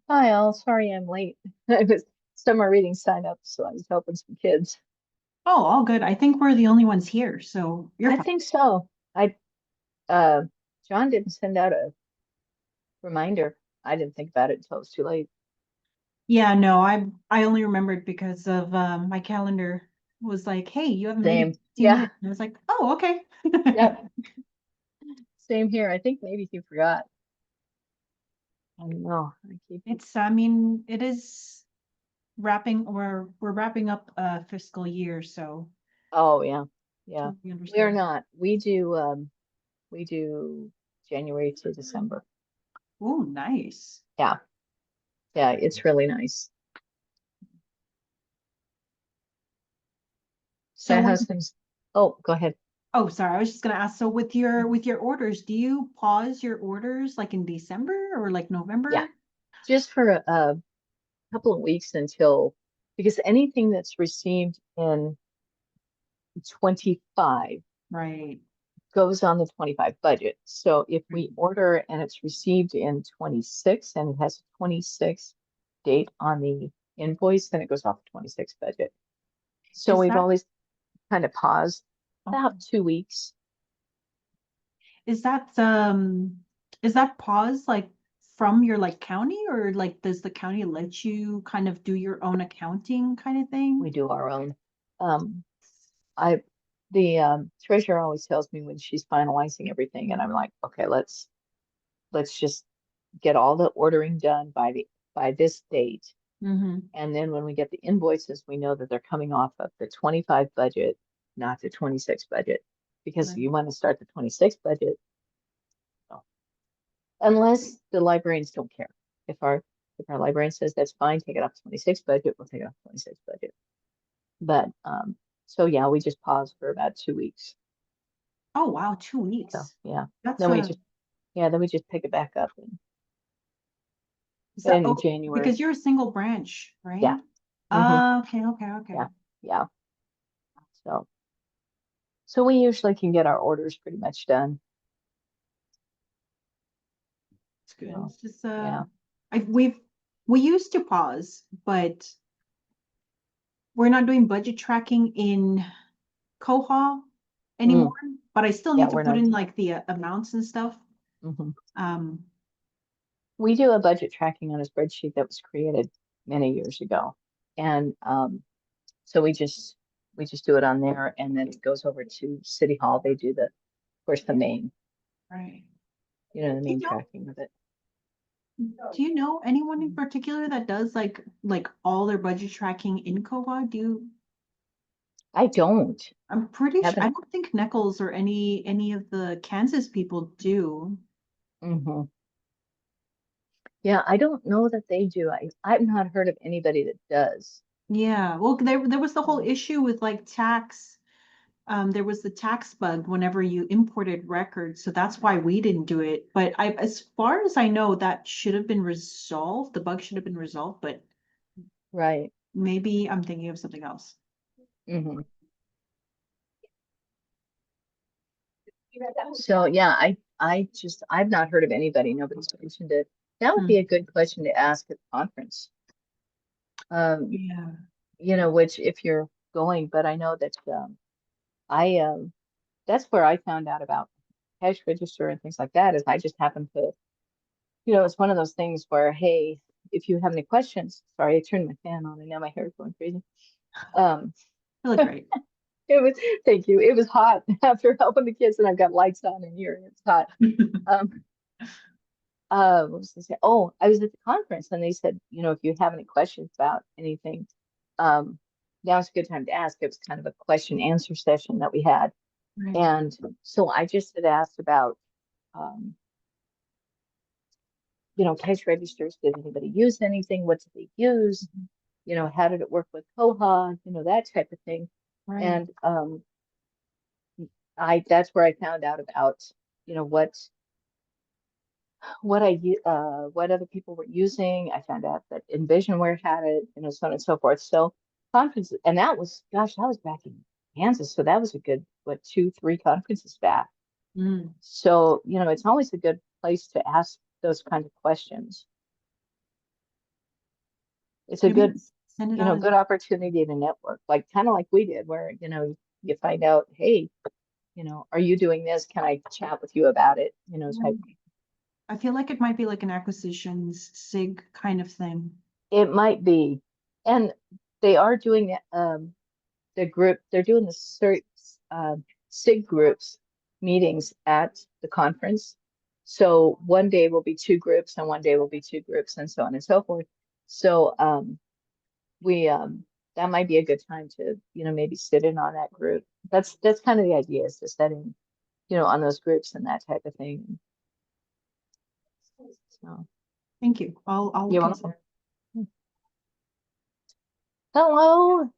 Hi, all. Sorry I'm late. I was summer reading sign up, so I was helping some kids. Oh, all good. I think we're the only ones here, so you're I fine. think so. I uh John didn't send out a reminder. I didn't think about it until it was too late. Yeah, no, I only remembered because of my calendar was like, "Hey, you have a meeting in Same. 15 Yeah. minutes." And I was like, "Oh, okay." Yep. Same here. I think maybe he forgot. I don't know. I keep I mean, it is we're wrapping up a fiscal year, so Oh yeah. Yeah. totally We're understand. not. We do January to December. Oh, nice. Yeah. Yeah, it's really nice. So My when husband's Oh, go ahead. Oh, sorry, I was just gonna ask, so with your orders, do you pause your orders like in December or like Yeah. November? Just for a couple of weeks until, because anything that's received in 25 Right. goes on the 25 budget. So if Right. we order and it's received in 26 and it has a 26 date on the invoice, then it goes off the 26 budget. So Is we've that always kind of paused okay? about 2 weeks. Is that pause like from your like county, or like does the county let you kind of do your own accounting kind of We thing? do our own. Um, I the treasurer always tells me when she's finalizing everything, and I'm like, okay, let's just get all the ordering done by this date. Mm-hmm. And then when we get the invoices, we know that they're coming off of the 25 budget, not the 26 budget, because Right. you want to start the 26 budget, no. Unless the librarians don't care. If our librarian says that's fine, take it off 26 budget, we'll take it off 26 budget. But so yeah, we just pause for about 2 weeks. Oh wow, two So weeks. yeah, That's then we a just yeah, then we just pick it back up is that in oh January. because you're a single branch, right? Yeah. Hmm. Okay, okay, okay. Yeah. Yeah. So so we usually can get our orders pretty much done. It's good. So It's just yeah. I we used to pause, but we're not doing budget tracking in Koha anymore, Mm, but I still yeah, need to we're put not. in like the amounts and stuff. Hmm. Um, We do a budget tracking on a spreadsheet that was created many years ago. And so we just do it on there and then it goes over to City Hall. They do of course, the main, right. the Do you main know, tracking of it. do you know anyone in particular that does like all their budget tracking in Koha? I don't. I'm pretty sure I Haven't. don't think Neckles or any of the Kansas people do. Hmm. Yeah, I don't know that they do. I've not heard of anybody that does. Yeah, well, there was the whole Mm. issue with like tax. There was the tax bug whenever you imported records, so that's why we didn't do it. But as far as I know, that should have been resolved. The bug should have been resolved, but Right. maybe I'm thinking of something else. Hmm. So yeah, I've not heard of anybody. Nobody's mentioned it. That would be Hmm. a good question to ask at the conference. Um, Yeah. which if you're going, but I know that I that's where I found out about cash register and things like that is I just happened to, it's one of those things where, hey, if you have any questions, sorry, I turned my fan on and now my hair is going crazy. Um, You look great. it was, thank you. It was hot after helping the kids and I've got lights on in here and it's hot. Um, what was I say? Oh, I was at the conference and they said, if you have any questions about anything, um, now's a good time to ask. It was kind of a question answer session that we had. Right. And so I just had asked about, um, cash registers. Did anybody use anything? What did they use? How did it work with Koha? That type of thing. Right. And that's where I found out about, what other people were using. I found out that Envisionware had it, so on and so forth. So conferences, and that was, gosh, that was back in Kansas. So that was a good, what, 2, 3 conferences back. Mm. So, it's always a good place to ask those kind of questions. it's a good, Send it out. good opportunity to network, like kind of like we did, where, you find out, hey, are you doing this? Can I chat with you about it? Type. I feel like it might be like an acquisitions SIG kind of thing. It might be. And they are doing the group, they're doing the SIG groups meetings at the conference. So one day will be 2 groups and one day will be 2 groups and so on and so forth. So we that might be a good time to, maybe sit in on that group. That's kind of the idea, is to set in, on those groups and that type of thing. So Thank you. I'll you're consider. welcome. Hello.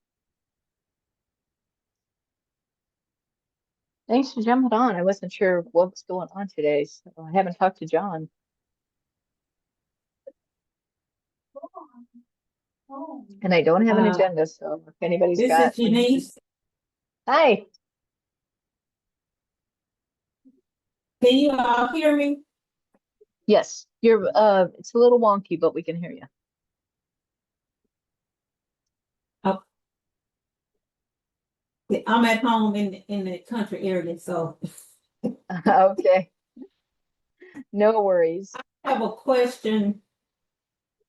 Thanks for jumping on. I wasn't sure what was going on today, so I haven't talked to John. And I don't have an agenda, so if anybody's This got. is Jenice. Hi. Can you all hear me? Yes, you're. It's a little wonky, but we can hear you. Oh. I'm at home in the country area, so Okay. No worries. I have a question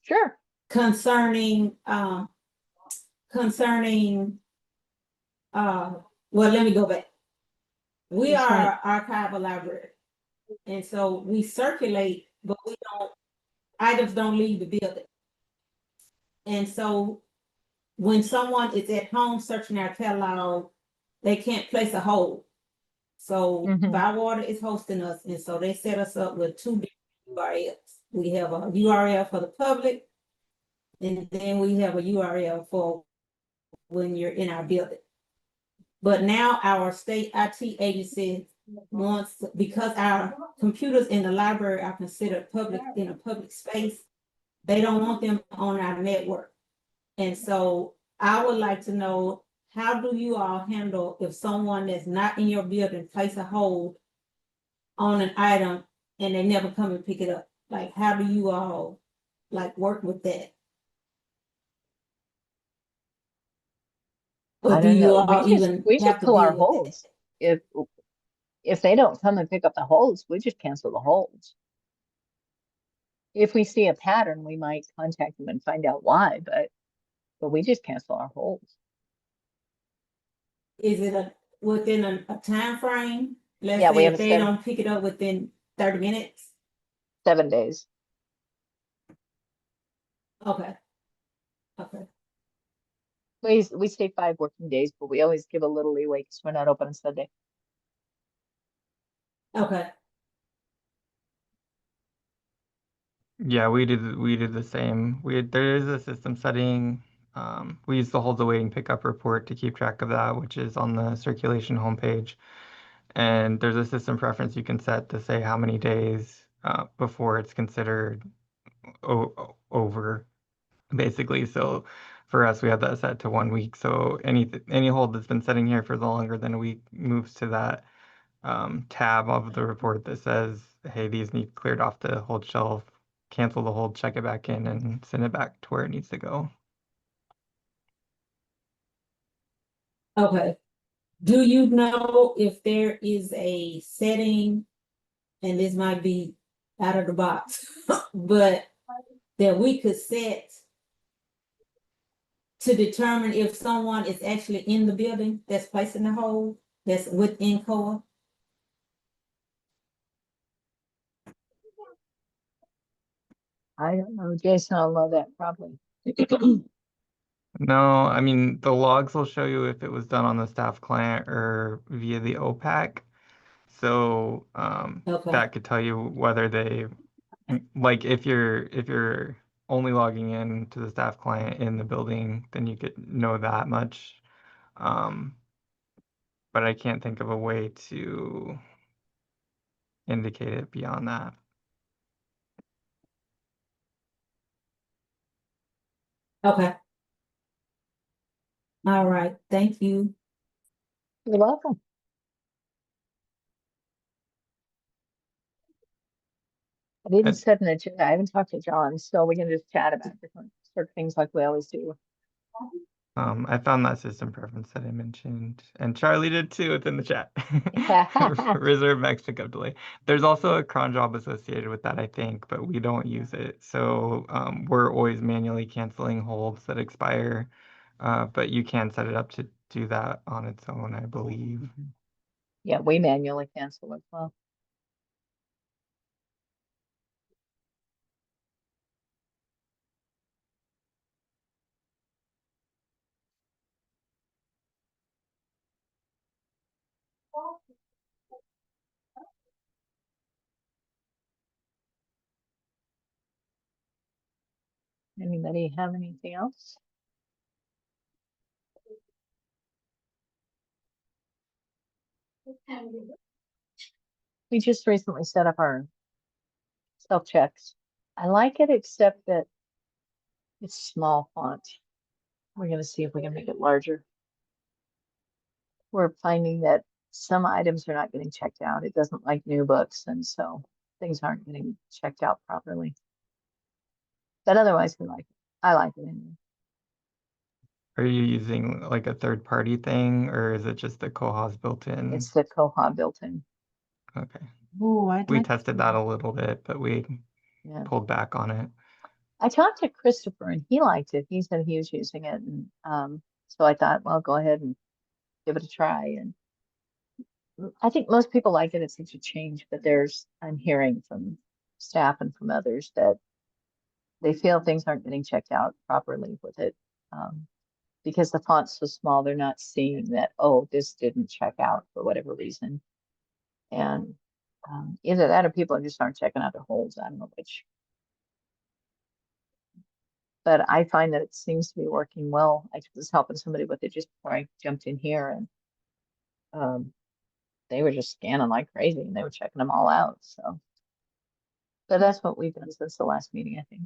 Sure. concerning well, let me go back. We That's right. are an archival library, and so we circulate, but items don't leave the building. And so when someone is at home searching our catalog, they can't place a hold. So Mhm. Bywater is hosting us, and so they set us up with 2 different URLs. We have a URL for the public, and then we have a URL for when you're in our building. But now our state IT agency wants, because our computers in the library are considered public in a public space, they don't want them on our network. And so I would like to know, how do you all handle if someone that's not in your building place a hold on an item and they never come and pick it up? Like, how do you all work with that? Or I do don't you know. all even We just have to pull our deal with holds. If they don't come and pick up the holds, we just cancel the holds. If we see a pattern, we might contact them and find out why, but we just cancel our holds. Is it within a time frame? Let's Yeah, we say have if a they don't pick it up within 30 minutes. 7 days. Okay. Okay. We stay 5 working days, but we always give a little leeway because we're not open on Sunday. Okay. Yeah, we did the same. There is a system setting. We use the hold awaiting pickup report to keep track of that, which is on the circulation homepage. And there's a system preference you can set to say how many days before it's considered over, basically. So for us, we have that set to 1 week. So any hold that's been sitting here for longer than a week moves to that tab of the report that says, hey, these need cleared off the hold shelf, cancel the hold, check it back in, and send it back to where it needs to go. Okay. Do you know if there is a setting, and this might be out of the box, but that we could set to determine if someone is actually in the building that's placing the hold, that's within COA? I don't know. Jason will know that probably. No, I mean, the logs will show you if it was done on the staff client or via the OPAC. So Okay. that could tell you whether they, like, if you're only logging in to the staff client in the building, then you could know that much. But I can't think of a way to indicate it beyond that. Okay. All right. Thank you. You're welcome. I didn't set an agenda. I haven't talked to John, so we can just chat about different check things like we always do. I found that system preference that I mentioned, and Charlie did too. It's in the chat. Reserve max pickup delay. There's also a cron job associated with that, I think, but we don't use it. So we're always manually canceling holds that expire, but you can set it up to do that on its own, I believe. Yeah, we manually cancel as well. Anybody have anything else? We just recently set up our self-checks. I like it, except that it's small font. We're going to see if we can make it larger. We're finding that some items are not getting checked out. It doesn't like new books, and so things aren't getting checked out properly. But otherwise, we like it. I like it anyway. Are you using like a third-party thing, or is it just the Koha's built in? It's the Koha built in. Okay. Oh, We tested that a little bit, but we Yeah. pulled back on it. I talked to Christopher and he liked it. He said he was using it, and so I thought, well, go ahead and give it a try. And I think most people like it. It's such a change, but I'm hearing from staff and from others that they feel things aren't getting checked out properly with it. Because the font's so small, they're not seeing that, oh, this didn't check out for whatever reason. And either that or people just aren't checking out their holds. I don't know which. But I find that it seems to be working well. I was helping somebody with it just before I jumped in here, and they were just scanning like crazy and they were checking them all out. So, but that's what we've done since the last meeting, I think.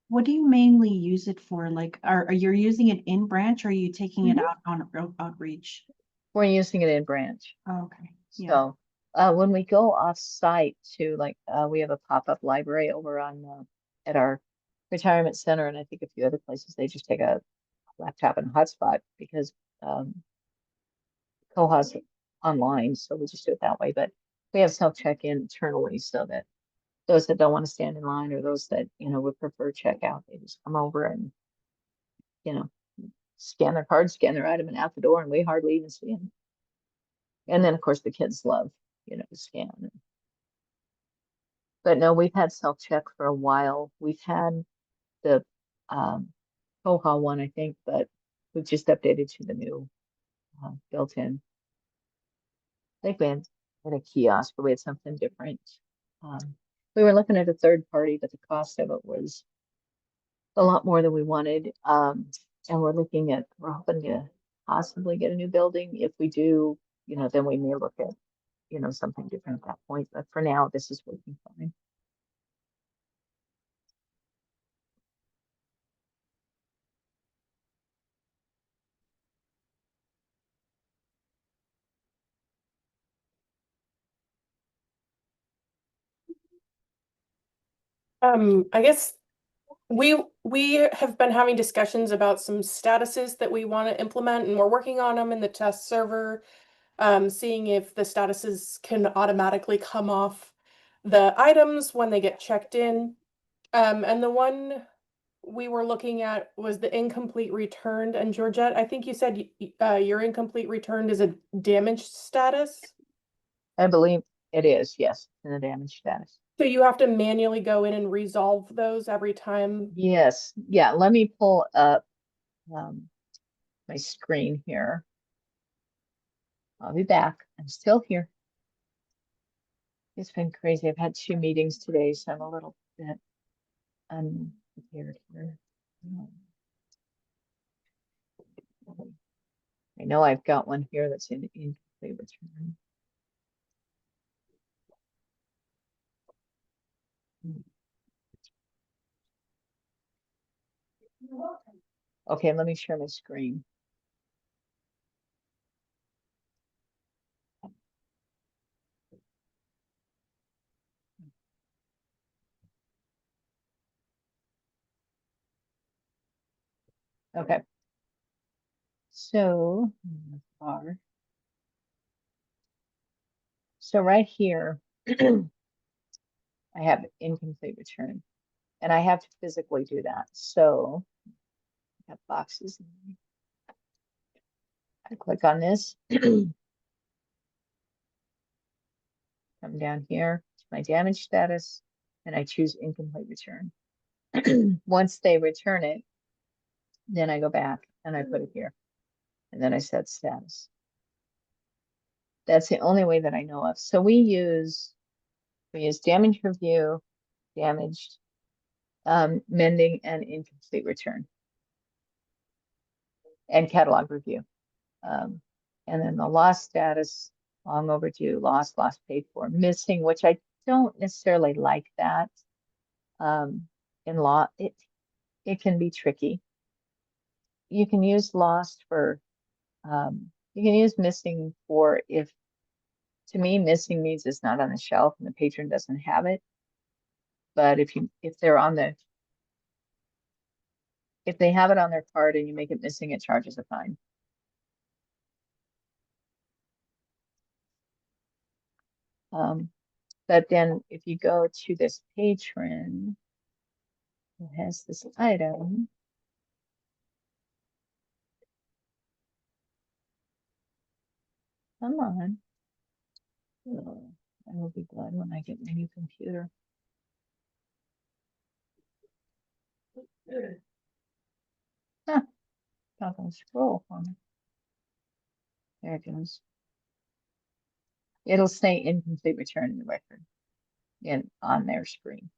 What do you mainly use it for? Like, are you using it in branch or are you taking it out on outreach? We're using it in branch. Oh, okay. Yeah. So when we go off site to we have a pop-up library over on at our retirement center, and I think a few other places, they just take a laptop and a hotspot because Koha's online, so we just do it that way. But we have self-check-in internally so that those that don't want to stand in line or those that, would prefer checkout, they just come over and, scan their card, scan their item and out the door, and we hardly even see them. And then of course the kids love, to scan. But no, we've had self-check for a while. We've had the Koha one, I think, but we've just updated to the new built-in. I think we had a kiosk, but we had something different. We were looking at a third party, but the cost of it was a lot more than we wanted. And we're hoping to possibly get a new building. If we do, then we may look at, something different at that point. But for now, this is working fine. I guess we have been having discussions about some statuses that we want to implement, and we're working on them in the test server, seeing if the statuses can automatically come off the items when they get checked in. And the one we were looking at was the incomplete returned. And Georgette, I think you said your incomplete returned is a damaged status. I believe it is, yes, in the damage status. So you have to manually go in and resolve those every time. Yes, yeah. Let me pull up my screen here. I'll be back. I'm still here. It's been crazy. I've had 2 meetings today, so I'm a little bit unprepared here. I know I've got one here that's in incomplete return. Okay, let me share my screen. Okay. So, so right here, I have incomplete return, and I have to physically do that. So, I have boxes. I click on this. Come down here to my damage status, and I choose incomplete return. Once they return it, then I go back and I put it here, and then I set status. That's the only way that I know of. So we use damage review, damaged, mending, and incomplete return, and catalog review. And then the lost status, long overdue, lost paid for, missing, which I don't necessarily like that. In law, it can be tricky. You can use lost for, you can use missing for if, to me, missing means it's not on the shelf and the patron doesn't have it. But if they're on the, if they have it on their card and you make it missing, it charges a fine. But then if you go to this patron who has this item, come on. Oh, I will be glad when I get my new computer. Huh, not gonna scroll for me. There it goes. It'll say incomplete return in the record on their screen.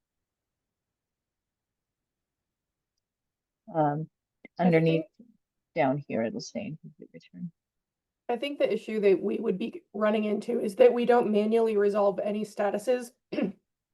Underneath down here, it'll say incomplete return. I think the issue that we would be running into is that we don't manually resolve any statuses.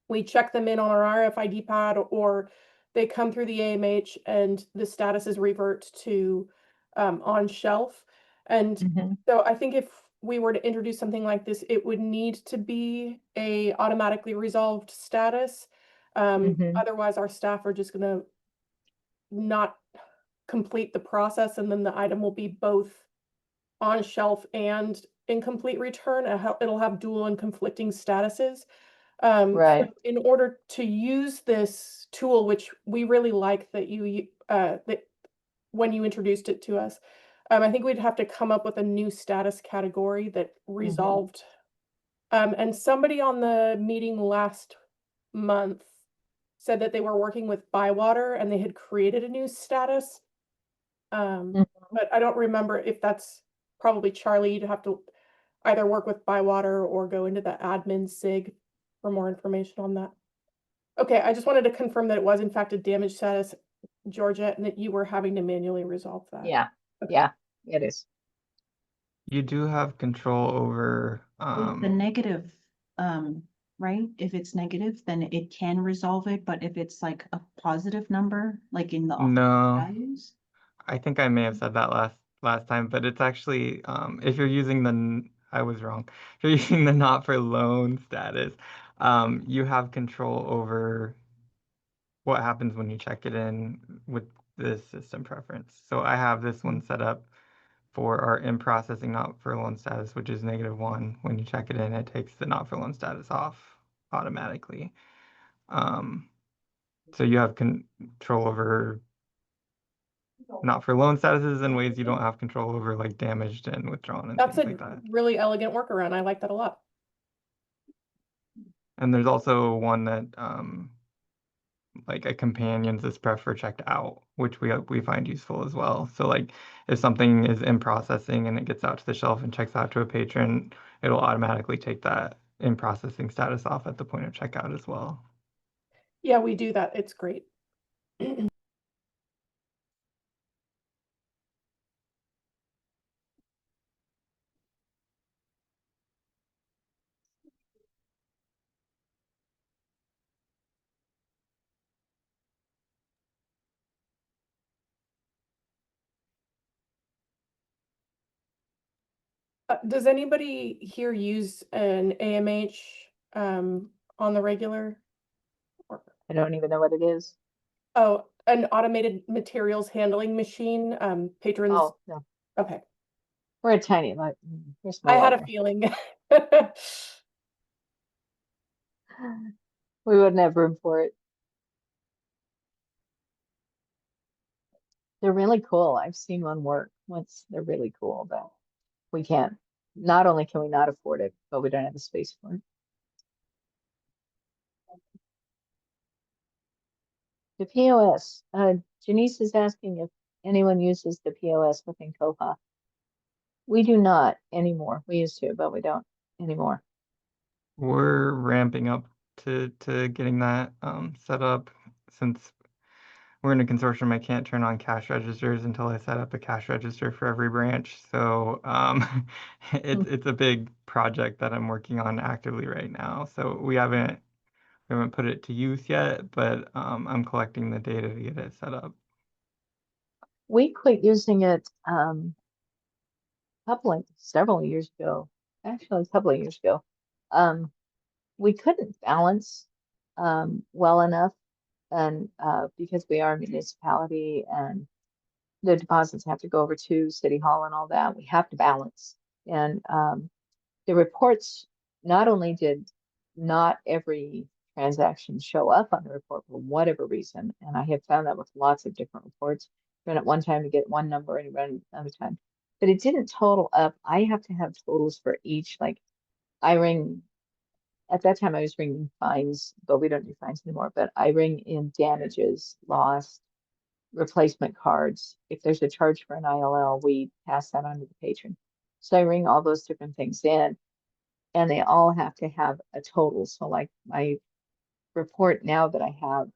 We check them in on our RFID pad, or they come through the AMH and the statuses revert to on shelf. And so I think if we were to introduce something like this, it would need to be a automatically resolved status. Otherwise, our staff are just going to not complete the process, and then the item will be both on shelf and incomplete return. It'll have dual and conflicting statuses. Right. So in order to use this tool, which we really like that you that when you introduced it to us, I think we'd have to come up with a new status category that resolved. And somebody on the meeting last month said that they were working with Bywater and they had created a new status. But I don't remember if that's probably Charlie. You'd have to either work with Bywater or go into the admin SIG for more information on that. Okay, I just wanted to confirm that it was in fact a damage status, Georgia, and that you were having to manually resolve that. Yeah, Okay. yeah, it is. You do have control over The negative, right? If it's negative, then it can resolve it, but if it's like a positive number, like in the no, values. I think I may have said that last time, but it's actually if you're using I was wrong. If you're using the not for loan status, you have control over what happens when you check it in with the system preference. So I have this one set up for our in processing not for loan status, which is -1. When you check it in, it takes the not for loan status off automatically. So you have control over not for loan statuses in ways you don't have control over, like damaged and withdrawn and That's things a like that. really elegant workaround. I like that a lot. And there's also one that like a companion is prefer checked out, which we find useful as well. So like if something is in processing and it gets out to the shelf and checks out to a patron, it'll automatically take that in processing status off at the point of checkout as well. Yeah, we do that. It's great. Does anybody here use an AMH on the regular? I don't even know what it is. Oh, an automated materials handling machine, patrons, Oh, no, okay. we're a tiny, like, we're small. I had a library. feeling. We wouldn't have room for it. They're really cool. I've seen one work once. They're really cool, but we can't. Not only can we not afford it, but we don't have the space for it. The POS. Jenice is asking if anyone uses the POS within Koha. We do not anymore. We used to, but we don't anymore. We're ramping up to getting that set up. Since we're in a consortium, I can't turn on cash registers until I set up a cash register for every branch. So it's a big project that I'm working on actively right now. So we haven't put it to use yet, but I'm collecting the data to get it set up. We quit using it several years ago. Actually, a couple of years ago. We couldn't balance well enough, and because we are a municipality and the deposits have to go over to City Hall and all that, we have to balance. And the reports, not only did not every transaction show up on the report for whatever reason, and I have found that with lots of different reports, run at one time to get one number and run another time, but it didn't total up. I have to have totals for each. Like at that time I was ringing fines, but we don't do fines anymore, but I ring in damages, lost, replacement cards. If there's a charge for an ILL, we pass that on to the patron. So I ring all those different things in, and they all have to have a total. So like my report now that I have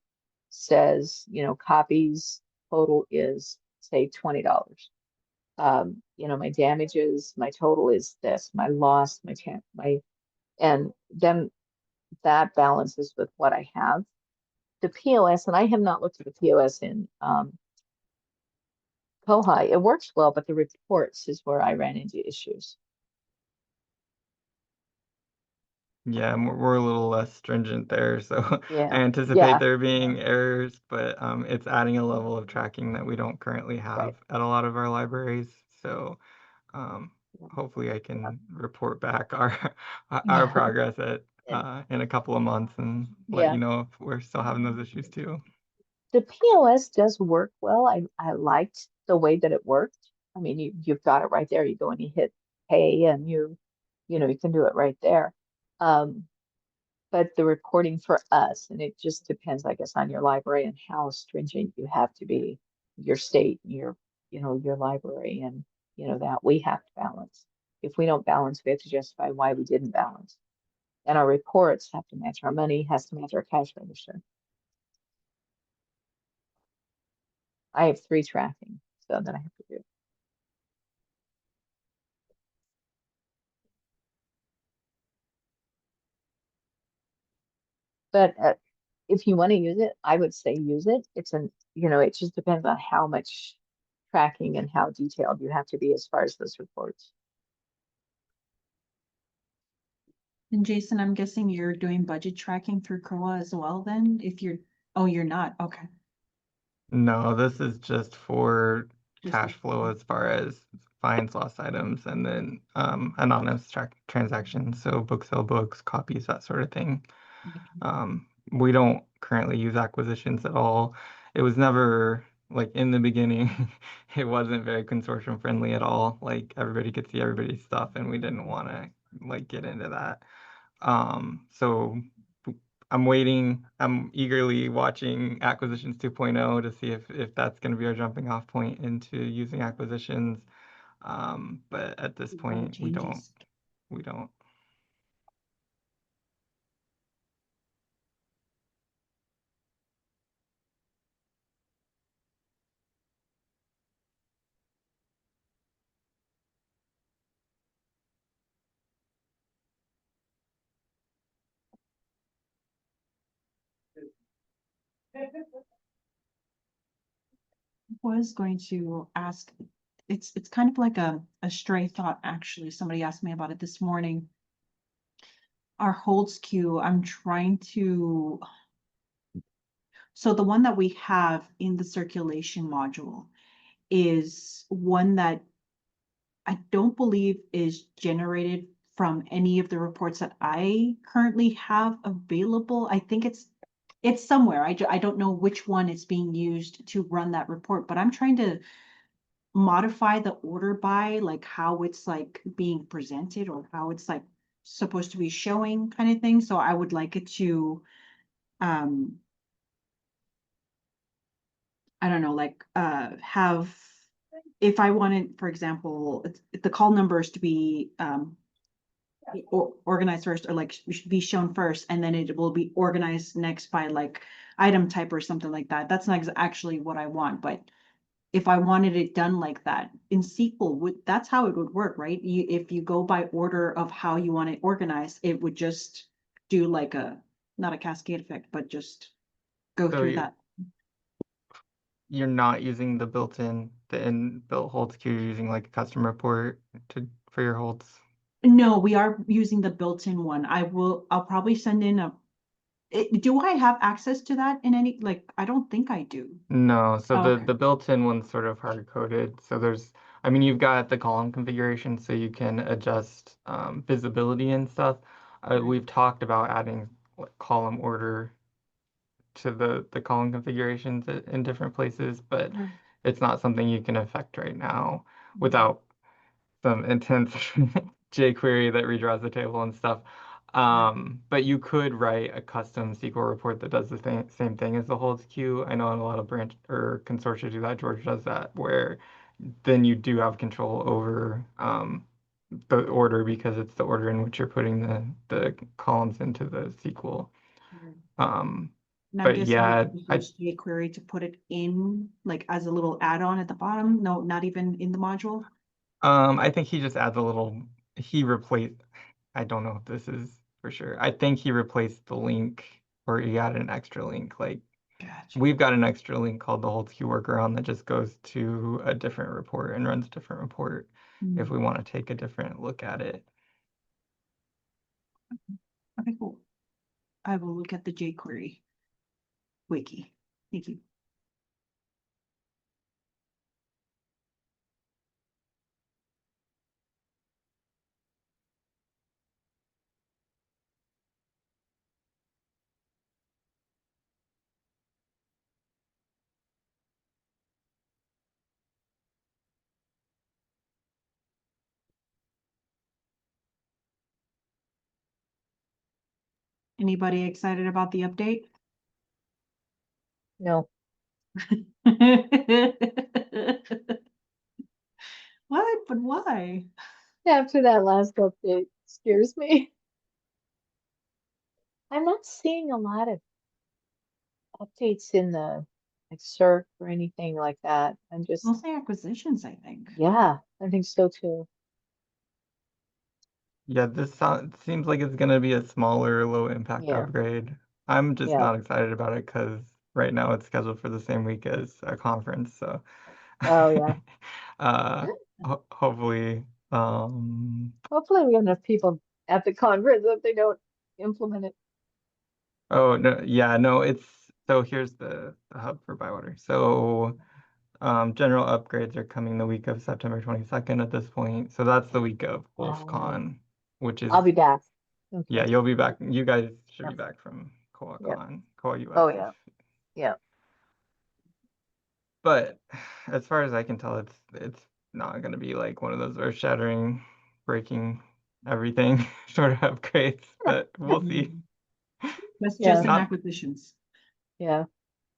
says, copies total is say $20. My damages, my total is this, my loss, and then that balances with what I have. The POS, and I have not looked at the POS in Koha. It works well, but the reports is where I ran into issues. Yeah, we're a little less stringent there, so Yeah. I anticipate Yeah. there being errors, but it's adding a level of tracking that we don't currently have Right. at a lot of our libraries. So hopefully I can report back our progress in a couple of months and let Yeah. you know if we're still having those issues too. The POS does work well. I liked the way that it worked. I mean, you've got it right there. You go and you hit pay and you can do it right there. But the reporting for us, and it just depends, I guess, on your library and how stringent you have to be, your state, your library, and that we have to balance. If we don't balance, we have to justify why we didn't balance. And our reports have to match our money, has to match our cash register. I have 3 tracking, so that I have to do. But if you want to use it, I would say use it. It just depends on how much tracking and how detailed you have to be as far as those reports. And Jason, I'm guessing you're doing budget tracking through Koha as well then? You're not, okay. No, this is just for Just cash flow as far as fines, lost items, and then anonymous transactions, so book sale books, copies, that sort of thing. We don't currently use acquisitions at all. It was never, like, in the beginning, it wasn't very consortium friendly at all. Like, everybody could see everybody's stuff, and we didn't want to get into that. So I'm eagerly watching Acquisitions 2.0 to see if that's going to be our jumping off point into using acquisitions. But at this point, we don't. Was going to ask, it's kind of like a stray thought, actually. Somebody asked me about it this morning. Our holds queue, I'm trying to, So the one that we have in the circulation module is one that I don't believe is generated from any of the reports that I currently have available. I think it's somewhere. I don't know which one is being used to run that report, but I'm trying to modify the order by like how it's like being presented or how it's like supposed to be showing kind of thing. So I would like it to I don't know, like have, if I wanted, for example, if the call numbers to be organized first, or like should be shown first, and then it will be organized next by like item type or something like that. That's not actually what I want, but if I wanted it done like that in SQL, that's how it would work, right? If you go by order of how you want it organized, it would just do like not a cascade effect, but just go So through that. you're not using the inbuilt holds queue, you're using like a custom report for your holds. No, we are using the built-in one. I'll probably send in do I have access to that in any, like, I don't think I do. No, so Oh, okay. the built-in one's sort of hard coded. So I mean, you've got the column configuration, so you can adjust visibility and stuff. We've talked about adding like, column order to the column configurations in different places, but it's not something you can affect right now without some intense jQuery that redraws the table and stuff. But you could write a custom SQL report that does the same thing as the holds queue. I know in a lot of branch or consortia do that. George does that, where then you do have control over the order because it's the order in which you're putting the columns into the SQL. And I'm But guessing yeah, you can use jQuery to put it in, like, as a little add-on at the bottom. No, not even in the module. I think he just adds he replaced, I don't know if this is for sure. I think he replaced the link or he added an extra link. Like Gotcha. we've got an extra link called the holds queue workaround that just goes to a different report and runs a different report if we want to take a different look at it. Okay, cool. I will look at the jQuery wiki. Thank you. Anybody excited about the update? No, What? But why? after that last update scares me. I'm not seeing a lot of updates in the like CERC or anything like that. I'm just, Mostly acquisitions, I think. yeah, I think so too. Yeah, seems like it's going to be a smaller, low impact Yeah. upgrade. I'm just Yeah. not excited about it because right now it's scheduled for the same week as a conference. So, Oh yeah. hopefully, Hopefully we have enough people at the conference that they don't implement it. oh no, yeah, no, so here's the hub for Bywater. So, general upgrades are coming the week of September 22nd at this point. So that's the week of WolfCon, which is, I'll be back. Okay. yeah, you'll be back. You guys should be Yep. back from Yep. koha-US. Oh yeah. Yeah. But as far as I can tell, it's not going to be like one of those earth-shattering, breaking everything sort of upgrades, but we'll see. That's Yeah. just in Not- acquisitions. Yeah.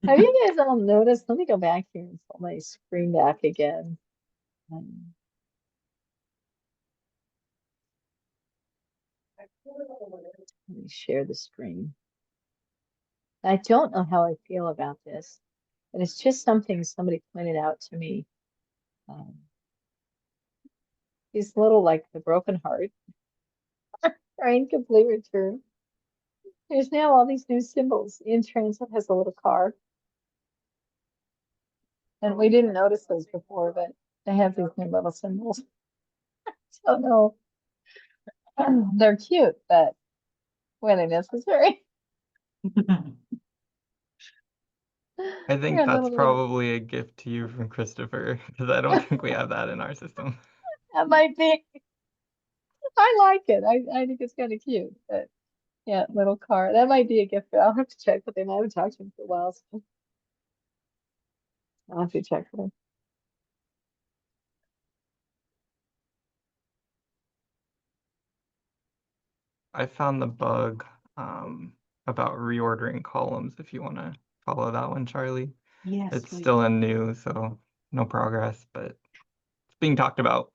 Have you guys all noticed? Let me go back here and pull my screen back again. Let me share the screen. I don't know how I feel about this, and it's just something somebody pointed out to me. These little, like the broken heart, train complete return. There's now all these new symbols. In transit has a little car. And we didn't notice those before, but they have these new little symbols. So no, they're cute, but when necessary. I We think got that's little- probably a gift to you from Christopher, because I don't think we have that in our system. That might be. I like it. I think it's kind of cute. But yeah, little car. That might be a gift. I'll have to check with him. I haven't talked to him for a while, so I'll have to check with him. I found the bug about reordering columns if you want to follow that one, Charlie. Yes, It's please. still in new, so no progress, but it's being talked about.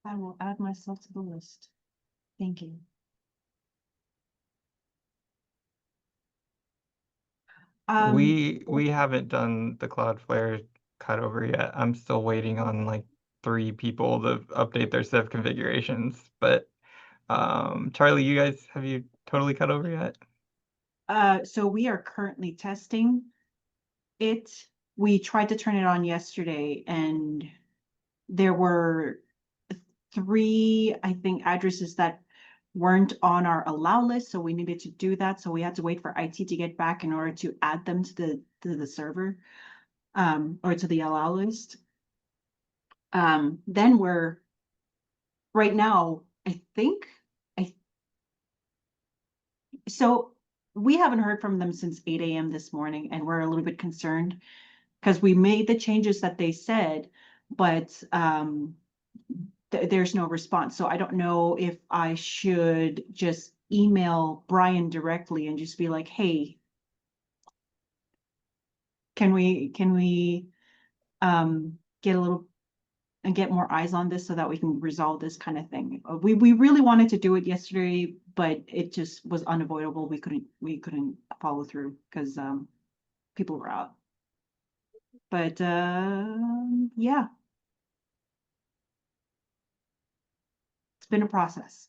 I will add myself to the list. Thank you. We haven't done the Cloudflare cutover yet. I'm still waiting on like 3 people to update their Civ configurations. But Charlie, you guys, have you totally cut over yet? So we are currently testing it. We tried to turn it on yesterday and there were 3, I think, addresses that weren't on our allow list, so we needed to do that. So we had to wait for IT to get back in order to add them to the server, or to the allow list. Then we're right now, so we haven't heard from them since 8 a.m. this morning, and we're a little bit concerned because we made the changes that they said, but there's no response. So I don't know if I should just email Brian directly and just be like, hey, can we get a little and get more eyes on this so that we can resolve this kind of thing. We really wanted to do it yesterday, but it just was unavoidable. We couldn't follow through because people were out. But yeah. It's been a process.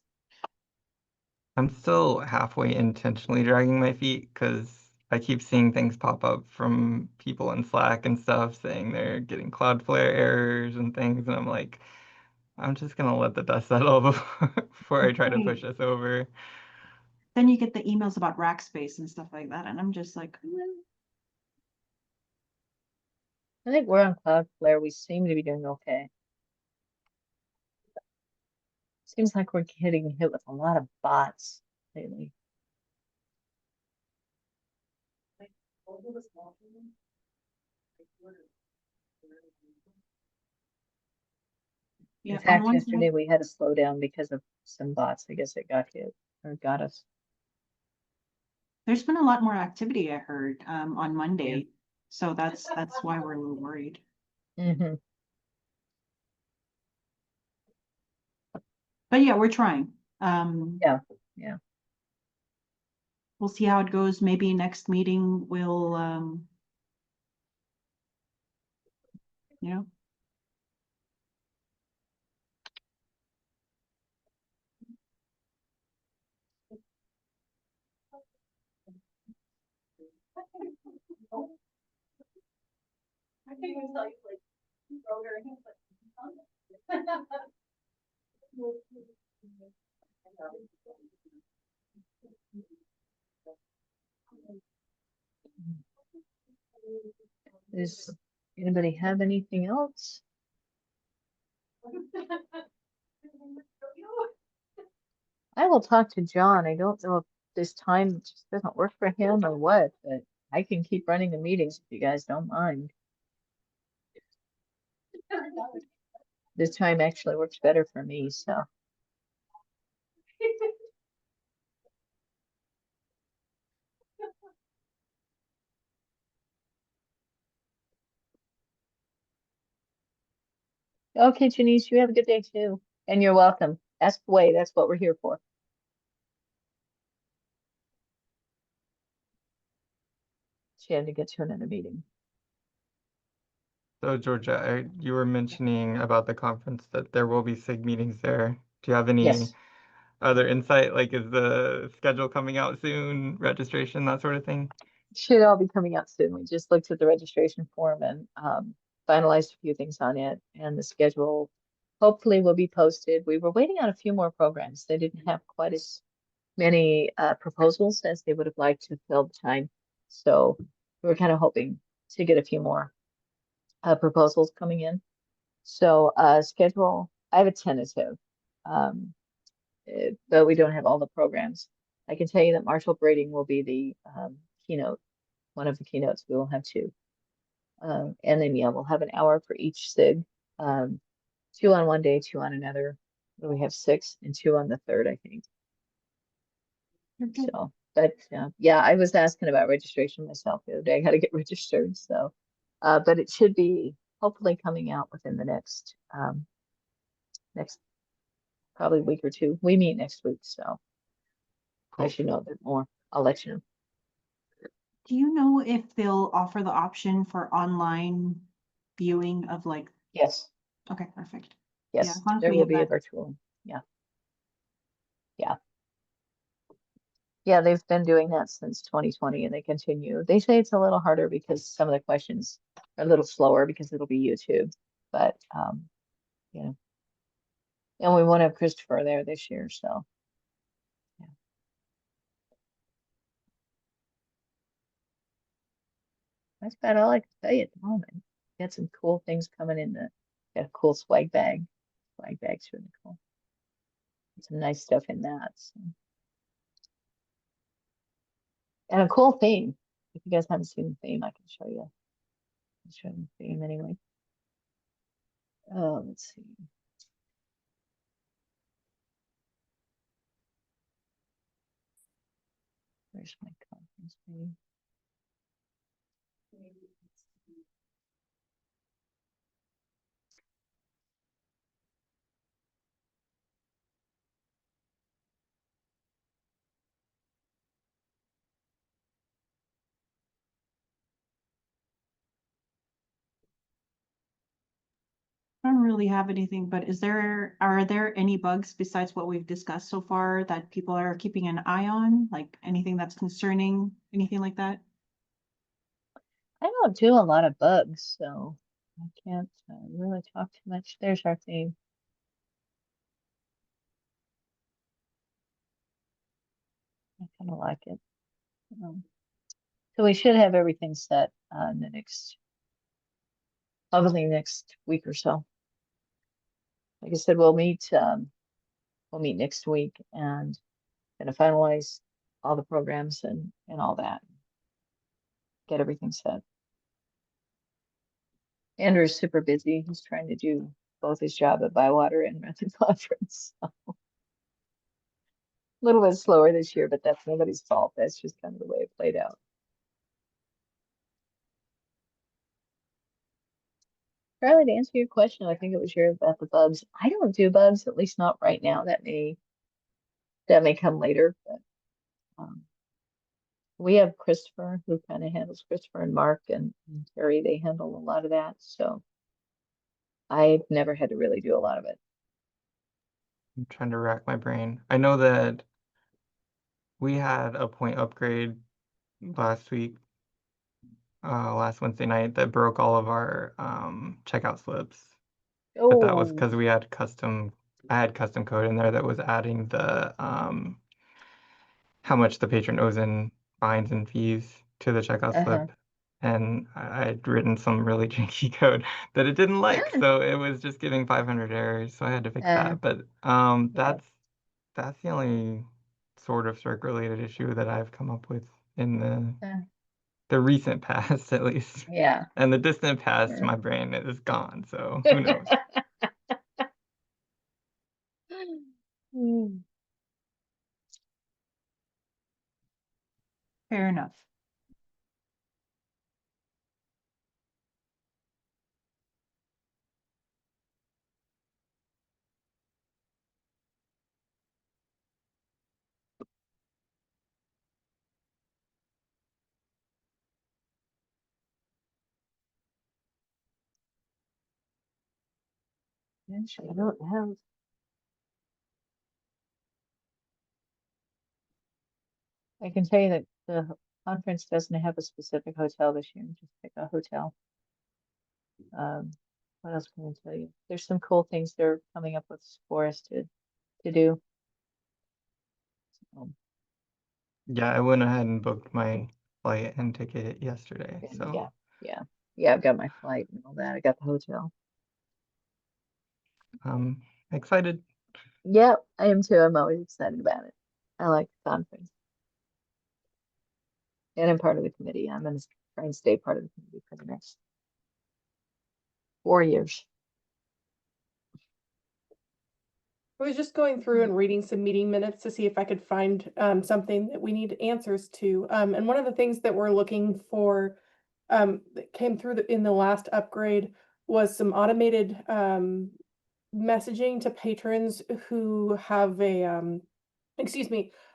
I'm still halfway intentionally dragging my feet because I keep seeing things pop up from people in Slack and stuff saying they're getting Cloudflare errors and things, and I'm like, I'm just gonna let the dust settle before I try to push us over. Then you get the emails about rack space and stuff like that, and I'm just like, I think we're on Cloudflare. We seem to be doing okay. Seems like we're getting hit with a lot of bots lately. yeah. In fact, on yesterday we had a slowdown because of some bots. I guess it got hit or got us. There's been a lot more activity, I heard, on Monday, so that's why we're a little worried. Mm-hmm. But yeah, we're trying. Yeah. We'll see how it goes. Maybe next meeting we'll, you know. Does anybody have anything else? I will talk to John. I don't know if this time just doesn't work for him or what, but I can keep running the meetings if you guys don't mind. This time actually works better for me, so. Okay, Janice, you have a good day too. And you're welcome. Ask away. That's what we're here for. She had to get to another meeting. So Georgia, you were mentioning about the conference that there will be SIG meetings there. Do you have any Yes. other insight? Like, is the schedule coming out soon? Registration, that sort of thing? Should all be coming out soon. We just looked at the registration form and finalized a few things on it, and the schedule hopefully will be posted. We were waiting on a few more programs. They didn't have quite as many proposals as they would have liked to fill the time. So we're kind of hoping to get a few more proposals coming in. So schedule, I have a tentative, but we don't have all the programs. I can tell you that Marshall Braiding will be the keynote, one of the keynotes. We will have two. And then, yeah, we'll have an hour for each SIG. 2 on one day, 2 on another. We have 6 and 2 on the third, I think. Okay. So, but yeah, I was asking about registration myself the other day. I got to get registered. So, but it should be hopefully coming out within the next probably week or two. We meet next week, so I Cool. should know a bit more. I'll let you know. Do you know if they'll offer the option for online viewing of like, Yes, okay, perfect. yes, as long as there we will have be a that. virtual. Yeah. Yeah. Yeah, they've been doing that since 2020 and they continue. They say it's a little harder because some of the questions are a little slower because it'll be YouTube, but you know, and we won't have Christopher there this year, so. Yeah. That's about all I can tell you at the moment. Got some cool things coming in got a cool swag bag. Swag bag's really cool. Some nice stuff in that. So. And a cool theme. If you guys haven't seen the theme, I can show you. I'll show you the theme anyway. Oh, let's see. Where's my conference theme? I don't really have anything, but are there any bugs besides what we've discussed so far that people are keeping an eye on? Like anything that's concerning, anything like that? I don't do a lot of bugs, so I can't really talk too much. There's our theme. I kind of like it. So we should have everything set in the probably next week or so. Like I said, we'll meet next week and gonna finalize all the programs and all that. Get everything set. Andrew's super busy. He's trying to do both his job at Bywater and run the conference. So. A little bit slower this year, but that's nobody's fault. That's just kind of the way it played out. Charlie, to answer your question, I think it was about the bugs. I don't do bugs, at least not right now. That may come later, but we have Christopher who kind of handles Christopher and Mark and Terry. They handle a lot of that. So I've never had to really do a lot of it. I'm trying to rack my brain. I know that we had a point upgrade last week, last Wednesday night, that broke all of our checkout slips. But that was because we had I had custom code in there that was adding the how much the patron owes in fines and fees to the checkout slip. And I'd written some really janky code that it didn't like, so it was just giving 500 errors, so I had to fix that. But that's the only sort of Circ related issue that I've come up with in the recent past, at least. Yeah. And the distant past, my brain is gone, so who knows? Fair enough. Actually, I don't have. I can tell you that the conference doesn't have a specific hotel this year. Just pick a hotel. What else can I tell you? There's some cool things they're coming up with for us to do. Yeah, I went ahead and booked my flight and ticket yesterday. And So yeah, I've got my flight and all that. I got the hotel. excited. Yeah, I am too. I'm always excited about it. I like the conference. And I'm part of the committee. I'm going to try and stay part of the committee for the next 4 years. I was just going through and reading some meeting minutes to see if I could find something that we need answers to. And one of the things that we're looking for that came through in the last upgrade was some automated messaging to patrons who have a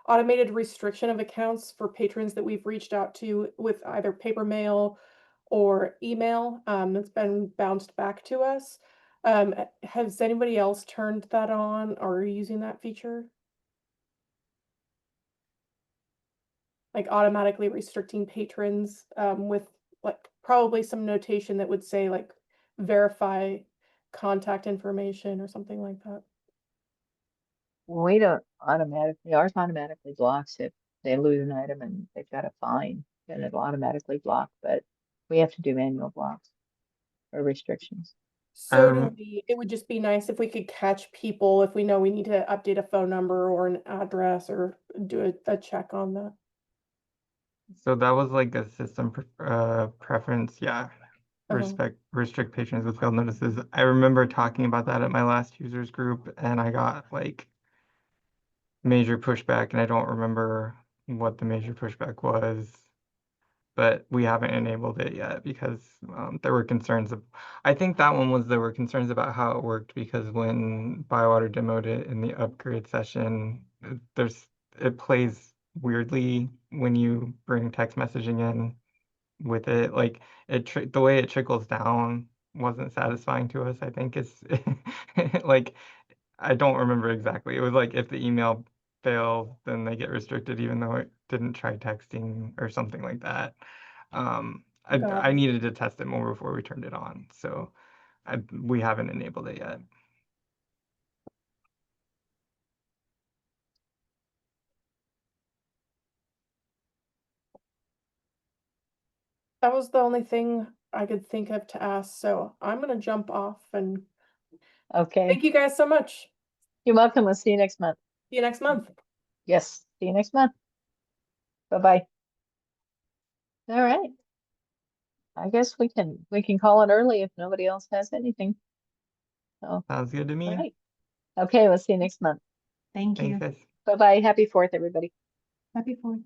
automated restriction of accounts for patrons that we've reached out to with either paper mail or email that's been bounced back to us. Has anybody else turned that on or using that feature? Like automatically restricting patrons with like probably some notation that would say like verify contact information or something like that. We don't automatically, ours automatically blocks if they lose an item and they've got a fine, then it'll automatically block, but we have to do manual blocks or restrictions. So do we, it would just be nice if we could catch people if we know we need to update a phone number or an address or do a check on that. So that was like a system preference. Yeah. Uh-huh. Restrict patrons with failed notices. I remember talking about that at my last users group, and I got like major pushback, and I don't remember what the major pushback was, but we haven't enabled it yet because there were concerns I think that one was there were concerns about how it worked because when Bywater demoed it in the upgrade session, it plays weirdly when you bring text messaging in with it. Like the way it trickles down wasn't satisfying to us. I think it's like I don't remember exactly. It was like if the email fails, then they get restricted, even though it didn't try texting or something like that. I needed to test it more before we turned it on, so we haven't enabled it yet. That was the only thing I could think of to ask, so I'm gonna jump off and Okay, thank you guys so much. you're welcome. We'll see you next month. See you next month. Yes, see you next month. Bye-bye. All right. I guess we can call it early if nobody else has anything. So, Sounds good to all me. right. Okay, we'll see you next month. Thank Thanks, you. guys. Bye-bye. Happy 4th, everybody. Happy 4th.